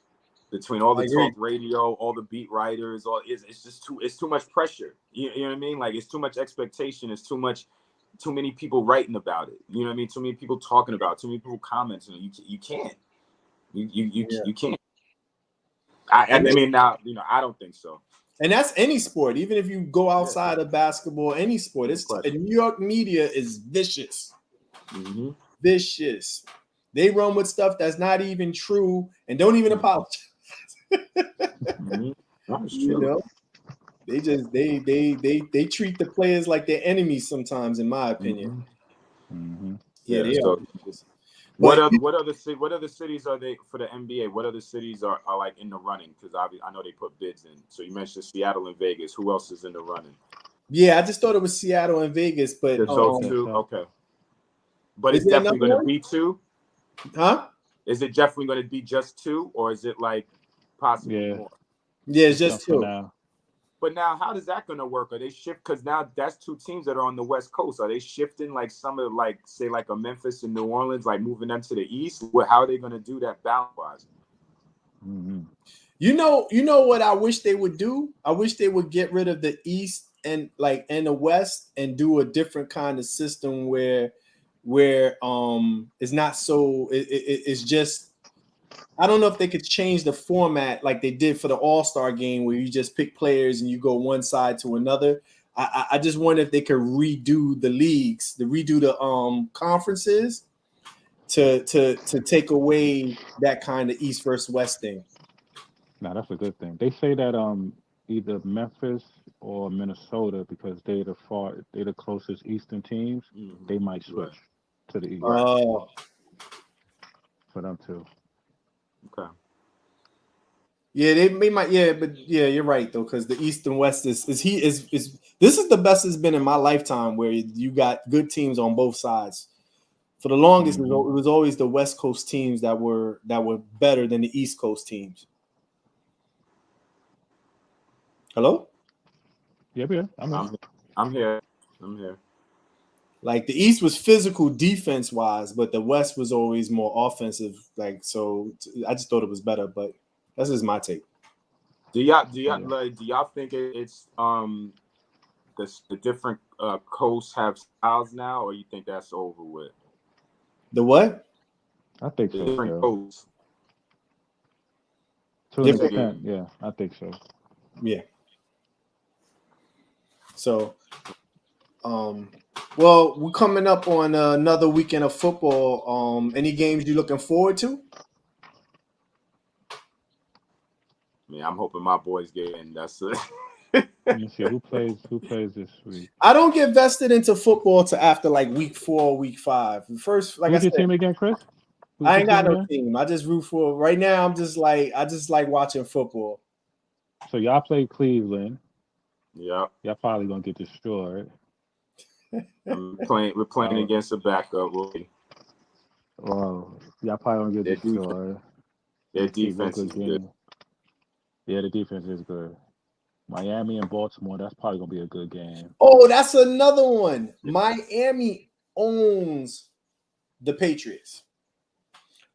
between all the talk radio, all the beat writers, it's too much pressure. You know what I mean? Like, it's too much expectation. It's too many people writing about it. You know what I mean? Too many people talking about it, too many people commenting. You can't. You can't. I mean, now, I don't think so. And that's any sport. Even if you go outside of basketball, any sport. New York media is vicious. Vicious. They run with stuff that's not even true and don't even apologize. They just they treat the players like they're enemies sometimes, in my opinion. Yeah, they are. What other cities are they for the NBA? What other cities are like in the running? Because I know they put bids in. So you mentioned Seattle and Vegas. Who else is in the running? Yeah, I just thought it was Seattle and Vegas, but those two. Okay, but it's definitely going to be two. Huh? Is it definitely going to be just two, or is it like possibly more? Yeah, it's just two. Now. But now, how is that going to work? Are they shift? Because now that's two teams that are on the West Coast. Are they shifting like some of say like a Memphis and New Orleans, like moving them to the East? How are they going to do that balance-wise? You know what I wish they would do? I wish they would get rid of the East and the West and do a different kind of system where it's not so it's just. I don't know if they could change the format like they did for the All-Star game where you just pick players and you go one side to another. I just wonder if they could redo the leagues, redo the conferences to take away that kind of East versus West thing. No, that's a good thing. They say that either Memphis or Minnesota, because they're the closest Eastern teams, they might switch to the East. Oh, for them too. Okay. Yeah, they might. Yeah, but yeah, you're right though, because the East and West is this is the best it's been in my lifetime, where you got good teams on both sides. For the longest, it was always the West Coast teams that were better than the East Coast teams. Hello? Yeah, I'm here. Like the East was physical defense wise, but the West was always more offensive. Like, so I just thought it was better, but that's just my take. Do y'all think it's the different coasts have styles now, or you think that's over with? The what? I think The so. different coasts. To an extent, yeah, I think so. Yeah. So, well, we're coming up on another weekend of football. Any games you looking forward to? Yeah, I'm hoping my boys get in. That's it. Let me see who plays this week. I don't get vested into football to after like week 4, week 5. First, like Who's I your said, team again, Chris? I ain't got no team. I just root for. Right now, I just like watching football. So y'all play Cleveland. Yeah. Y'all probably gonna get destroyed. We're playing against a backup. Well, y'all probably gonna get destroyed. Their defense is good. Yeah, the defense is good. Miami and Baltimore, that's probably gonna be a good game. Oh, that's another one. Miami owns the Patriots.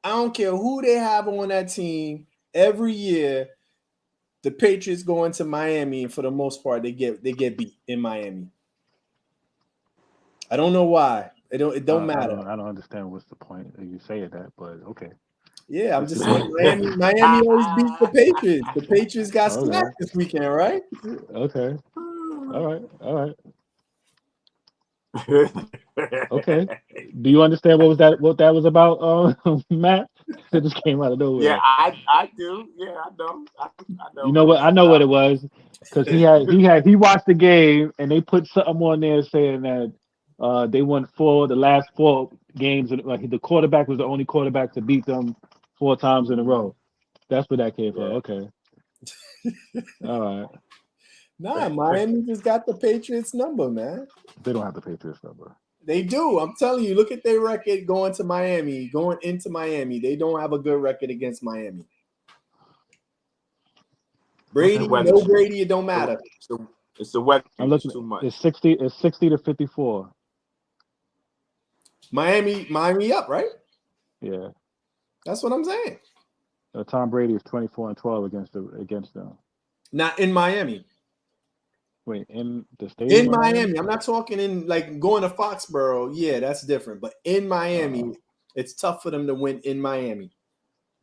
I don't care who they have on that team. Every year, the Patriots go into Miami, and for the most part, they get beat in Miami. I don't know why. It don't matter. I don't understand what's the point of you saying that, but okay. Yeah, I'm just saying Miami always beats the Patriots. The Patriots got smacked this weekend, right? Okay. All right. Okay. Do you understand what that was about, Matt? It just came out of nowhere. Yeah, I do. Yeah, I know. I know. You know what? I know what it was because he watched the game and they put something on there saying that they won the last 4 games. Like the quarterback was the only quarterback to beat them 4 times in a row. That's where that came from. Okay. All right. Nah, Miami just got the Patriots number, man. They don't have the Patriots number. They do. I'm telling you, look at their record going into Miami. They don't have a good record against Miami. Brady, no Brady, it don't matter. It's the weather. I'm looking too much. It's 60 to 54. Miami up, right? Yeah. That's what I'm saying. Tom Brady is 24-12 against them. Not in Miami. Wait, in the stadium? In Miami. I'm not talking in like going to Foxborough. Yeah, that's different. But in Miami, it's tough for them to win in Miami.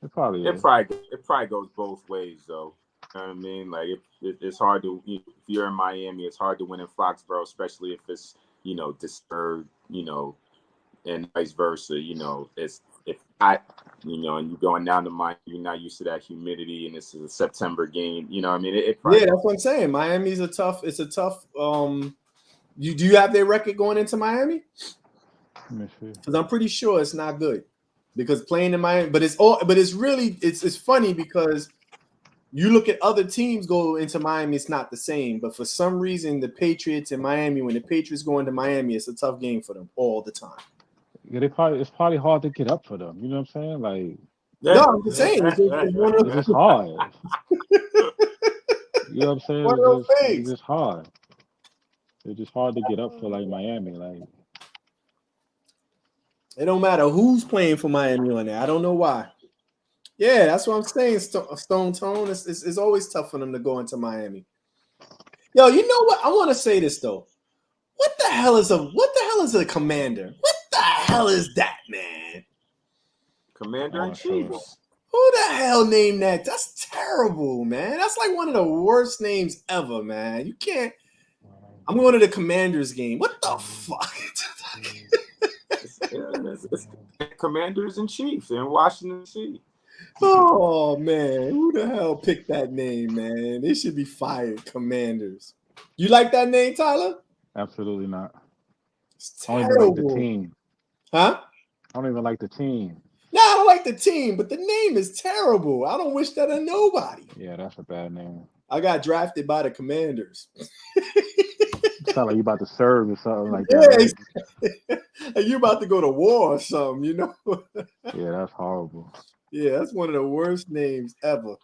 It probably goes both ways, though. You know what I mean? Like it's hard to, if you're in Miami, it's hard to win in Foxborough, especially if it's disturbed, and vice versa. It's hot, and you're going down to Miami, you're not used to that humidity, and this is a September game. You know what I mean? That's what I'm saying. Miami's a tough. Do you have their record going into Miami? Let me see. Because I'm pretty sure it's not good. Because playing in Miami, but it's funny because you look at other teams go into Miami, it's not the same. But for some reason, the Patriots in Miami, when the Patriots go into Miami, it's a tough game for them all the time. Yeah, it's probably hard to get up for them. You know what I'm saying? Like, no, I'm just saying it's just hard. You know what I'm saying? It's just hard. It's just hard to get up for like Miami. Like, it don't matter who's playing for Miami on there. I don't know why. Yeah, that's what I'm saying. Stone Tone. It's always tough for them to go into Miami. Yo, you know what? I want to say this though. What the hell is a commander? What the hell is that, man? Commander-in-Chief. Who the hell named that? That's terrible, man. That's like one of the worst names ever, man. You can't. I'm going to the Commanders game. What the fuck? It's Commanders-in-Chief in Washington, D.C. Oh, man. Who the hell picked that name, man? They should be fired, Commanders. You like that name, Tyler? Absolutely not. It's I don't terrible. even like the team. Huh? I don't even like the team. No, I don't like the team, but the name is terrible. I don't wish that on nobody. Yeah, that's a bad name. I got drafted by the Commanders. It sounds like you about to serve or something like that. Yeah, right? You about to go to war or something, you know? Yeah, that's horrible. Yeah, that's one of the worst names ever.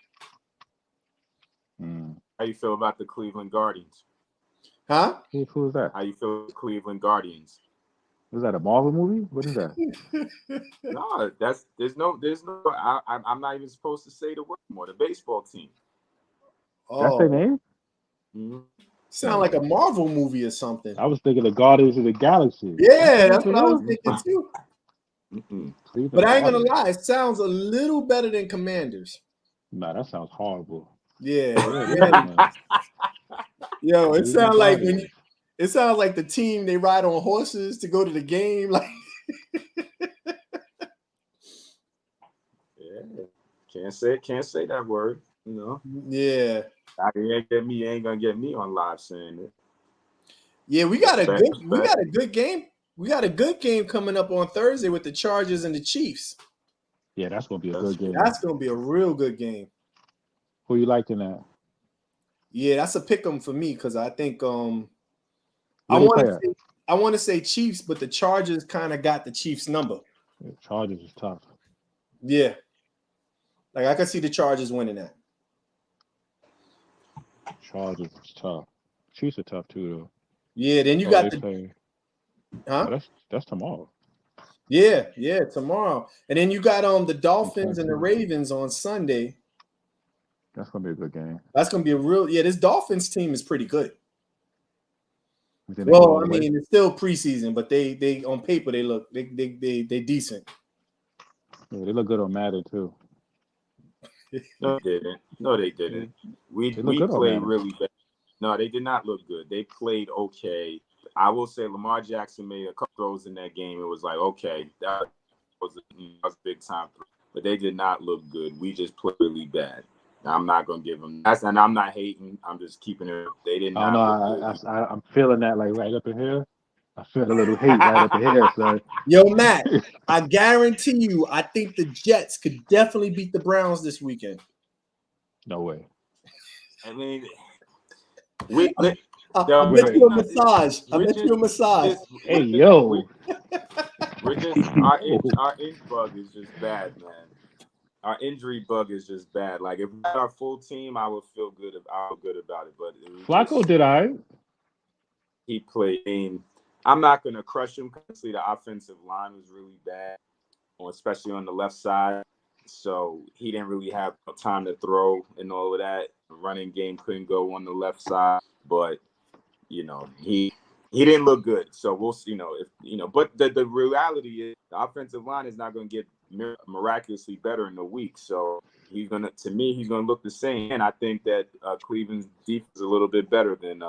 How you feel about the Cleveland Guardians? Huh? Who is that? How you feel about the Cleveland Guardians? Was that a Marvel movie? What is that? No, there's no. I'm not even supposed to say the word more. The baseball team. That's their name? Mm-hmm. Sound like a Marvel movie or something. I was thinking the Guardians of the Galaxy. Yeah, that's what I was thinking too. Mm-hmm. But I ain't gonna lie, it sounds a little better than Commanders. Nah, that sounds horrible. Yeah, Where are the yeah. Guardians? Yo, it Who's the sounds like Guardians? it sounds like the team they ride on horses to go to the game. Like, Yeah, can't say that word. You know, yeah, you ain't gonna get me on live saying it. yeah. We got a good Respect. game. We got a good game coming up on Thursday with the Chargers and the Chiefs. Yeah, that's gonna be a That's good game. That's gonna be a real good game. Who you like in that? Yeah, that's a pick 'em for me because I think Where they play at? I want to say Chiefs, but the Chargers kind of got the Chiefs number. Yeah, Chargers is tough. Yeah, like I could see the Chargers winning that. Chargers is tough. Chiefs are tough too, though. Yeah, then you Oh, got they play. huh? Oh, that's tomorrow. Yeah, tomorrow. And then you got the Dolphins and the 17. Ravens on Sunday. That's gonna be a good game. That's gonna be a real this Dolphins team is pretty good. You think they go all Well, I the way? mean, it's still preseason, but they on paper they look they decent. Yeah, they look good on Madden too. No, they didn't. No, they didn't. We They look good on played Madden. really bad. No, they did not look good. They played okay. I will say Lamar Jackson made a couple throws in that game. It was like, okay, that was a big time throw. But they did not look good. We just played really bad. I'm not gonna give them that, and I'm not hating. I'm just keeping it. They did I don't not know. look good. I'm feeling that like right up in here. I feel a little hate right up in here, son. Yo, Matt, I guarantee you, I think the Jets could definitely beat the Browns this weekend. No way. I mean, I'll bet you a massage. Hey, yo. We're just our inch bug is just bad, man. Our injury bug is just bad. Like if we had our full team, I would feel good. I feel good about it. But Flacco did all right. He played. I'm not gonna crush him. Obviously, the offensive line was really bad, especially on the left side. So he didn't really have time to throw and all of that. The running game couldn't go on the left side, but he didn't look good. So we'll see. But the reality is the offensive line is not going to get miraculously better in a week. So he's gonna look the same. And I think that Cleveland's defense is a little bit better than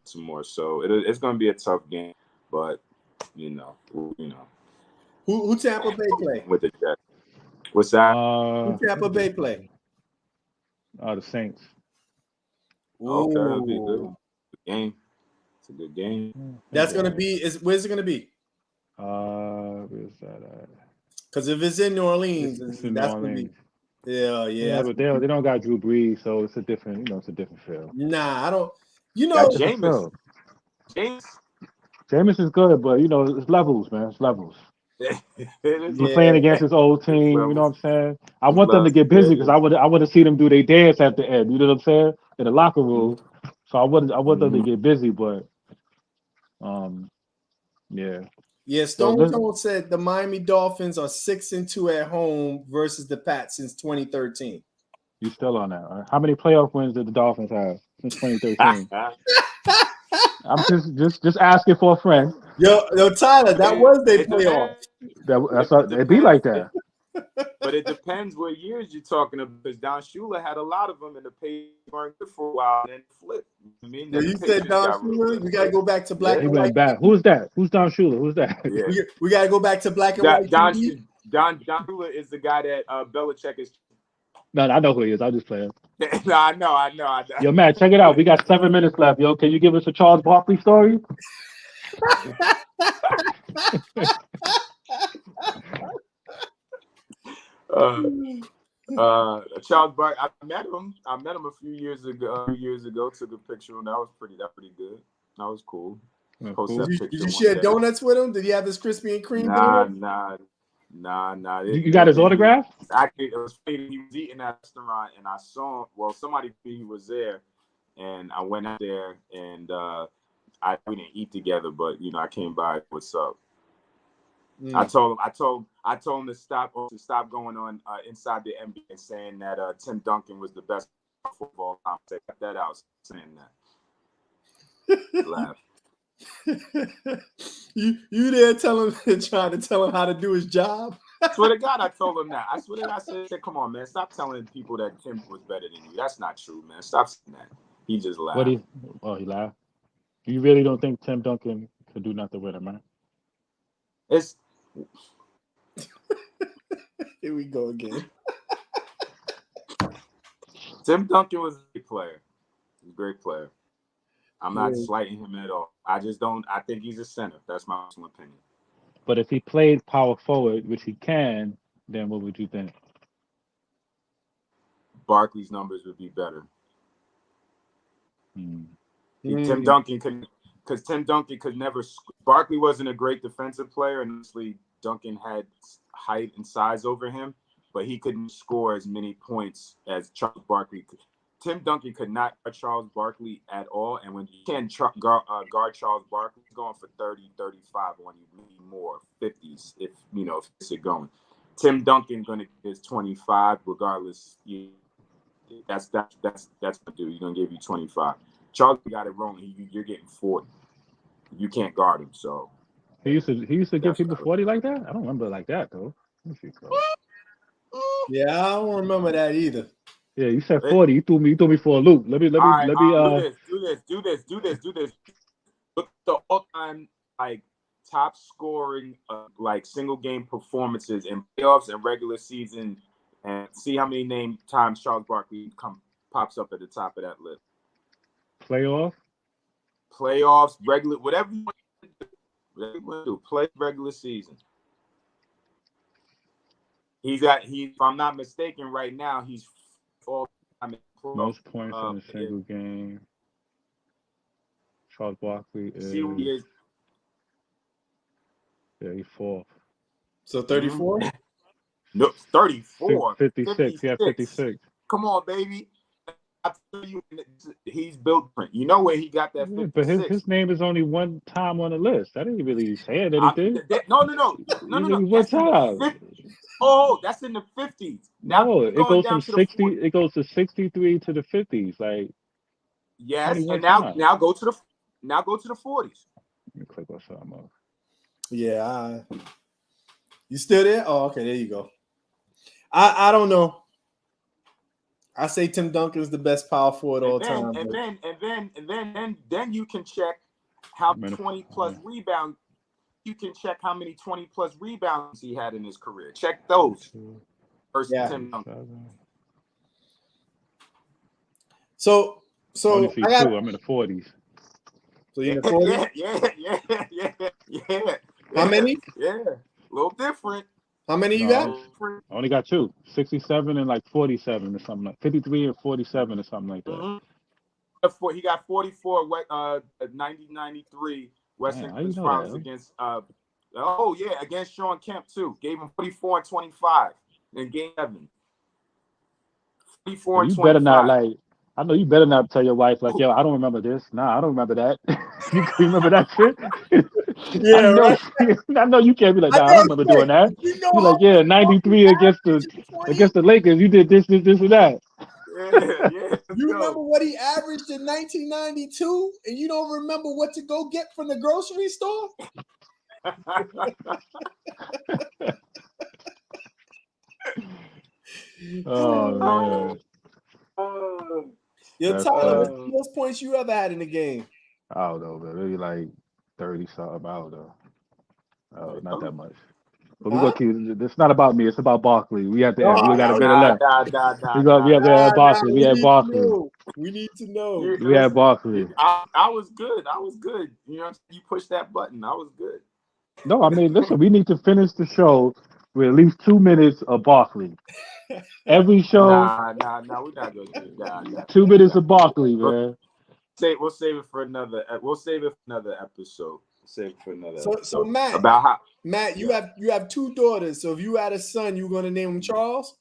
some more. So it's going to be a tough game. But Who Tampa Bay play with the Jets. What's that? Who Tampa Bay play? The Saints. Okay, that'll be a good game. It's a good game. That's gonna be. Where's it gonna be? Where's that at? Because if it's in New Orleans, it's in that's New gonna Orleans. be. Yeah. But they don't got Drew Brees, so it's a different. It's a different feel. Nah, I don't. Jameis. Jameis is good, but it's levels, man. It's levels. He's playing against his old team. You know what I'm saying? I want them to get busy because I want to see them do their dance at the end. You know what I'm saying? In the locker room. So I want them to get busy, but yeah. Yeah, Stone said the Miami Dolphins are 6-2 at home versus the Pats since 2013. You still on that? Right? How many playoff wins did the Dolphins have since 2013? I'm just asking for a friend. Yo, Tyler, that was their playoff. That's it'd be like that. But it depends what years you're talking about. Because Don Shula had a lot of them, and the Patriots weren't good for a while, and then flipped. You said Don Shula. We gotta go back to black and white. Back. Who's that? Who's Don Shula? Who's that? Yeah. We gotta go back to black and white. Don Shula is the guy that Belichick is. No, I know who he is. I'm just playing. No, I know. Yo, Matt, check it out. We got 7 minutes left. Yo, can you give us a Charles Barkley story? Charles Barkley. I met him a few years ago. Took a picture, and that was pretty good. That was cool. Did you share donuts with him? Did he have his Krispy Kreme? Nah. You got his autograph? Actually, it was funny. He was eating at a restaurant, and I saw him. Well, somebody he was there, and I went out there, and we didn't eat together, but I came by. What's up? I told him to stop going on inside the NBA and saying that Tim Duncan was the best football time. Cut that out, saying that. Laugh. You there trying to tell him how to do his job? I swear to God, I told him that. I swear to God, I said, come on, man. Stop telling people that Tim was better than you. That's not true, man. Stop saying that. He just laughed. He laughed. You really don't think Tim Duncan could do nothing with him, man? It's Here we go again. Tim Duncan was a great player. He's a great player. I'm not Yeah. slighting him at all. I just don't. I think he's a center. That's my personal opinion. But if he played power forward, which he can, then what would you think? Barkley's numbers would be better. Hmm. Tim Duncan could, because Tim Duncan could never. Barkley wasn't a great defensive player, and honestly, Duncan had height and size over him, but he couldn't score as many points as Charles Barkley could. Tim Duncan could not guard Charles Barkley at all, and when you can't guard Charles Barkley, he's going for 30, 35 on you, maybe more, 50s, if it's going. Tim Duncan going to get his 25 regardless. That's what do. He's going to give you 25. Charles got it wrong. You're getting 40. You can't guard him. So he used to give people 40 like that. I don't remember like that though. Yeah, I don't remember that either. Yeah, you said 40. You threw me for a loop. Let me do this. Look at the all-time top scoring single game performances in playoffs and regular season, and see how many times Charles Barkley pops up at the top of that list. Playoffs, regular, whatever you want to do. Play regular season. If I'm not mistaken, right now he's all time most points in a single game. Charles Barkley is. See who he is. Yeah, he's fourth. So 34? No, 34. 56. Yeah, 56. Come on, baby. I tell you, he's built different. You know where he got that 56. But his name is only one time on the list. I didn't really say anything. No. One time. That's in the 50s. No, it goes from 60. It goes to 63 to the 50s. Yes, and now go to the 40s. Let me click on something else. Yeah. You still there? Oh, okay. There you go. I don't know. I say Tim Duncan is the best power forward all time. And then you can check how 20 plus rebounds. You can check how many 20 plus rebounds he had in his career. Check those versus Tim Duncan. So only see two. I'm in the 40s. So you're in the 40s? Yeah. How many? Yeah, a little different. How many you got? I only got two. 67 and 47 or something like 53 and 47 or something like that. Mm-hmm. He got 44 90-93 Western Conference Finals against against Shone Kemp too. Gave him 44 and 25 in game 7. 44 and 25. Better not I know you better not tell your wife yo, I don't remember this. Nah, I don't remember that. You remember that shit? Yeah, right. I know you can't be like, nah, I don't remember doing that. You're 93 against the Lakers. You did this, and that. Yeah. You remember what he averaged in 1992, and you don't remember what to go get from the grocery store? Oh man. Tyler, what's the most points you ever had in the game? I don't know, man. Maybe 30 something. I don't know. Not that much. But we gonna keep. It's not about me. It's about Barkley. We have to. We got a bit of left. We have to have Barkley. We had Barkley. We need to know. We had Barkley. I was good. You know, you pushed that button. I was good. No, I mean, listen. We need to finish the show with at least 2 minutes of Barkley. Every show. Nah. We're not gonna do that. 2 minutes of Barkley, man. We'll save it for another. We'll save it for another episode. So Matt, about how Matt, you have 2 daughters. So if you had a son, you gonna name him Charles?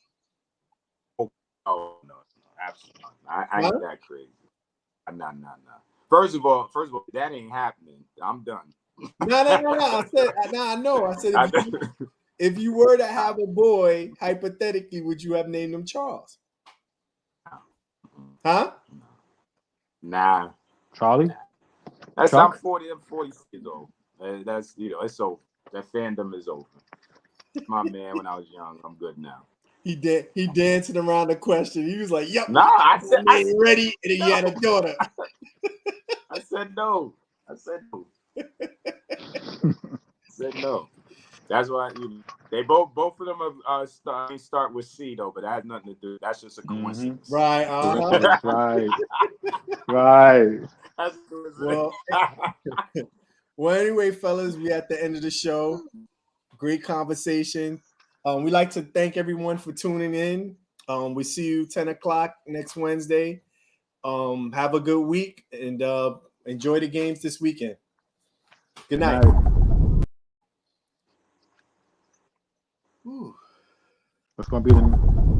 Oh no, absolutely not. I ain't that crazy. Nah. First of all, that ain't happening. I'm done. No. I know. I said if you were to have a boy, hypothetically, would you have named him Charles? Huh? Nah. Charlie? I'm 40 years old. That's it's over. That fandom is over. My man, when I was young, I'm good now. He dancing around the question. He was like, "Yep, Nah, I said ready," and then no. he had a daughter. I said no. I said no. That's why they both of them start with C though, but that has nothing to do. That's just a coincidence. Right. Right. That's a coincidence. Well, anyway, fellas, we at the end of the show. Great conversation. We like to thank everyone for tuning in. We see you 10 o'clock next Wednesday. Have a good week and enjoy the games this weekend. Good night. What's going to be the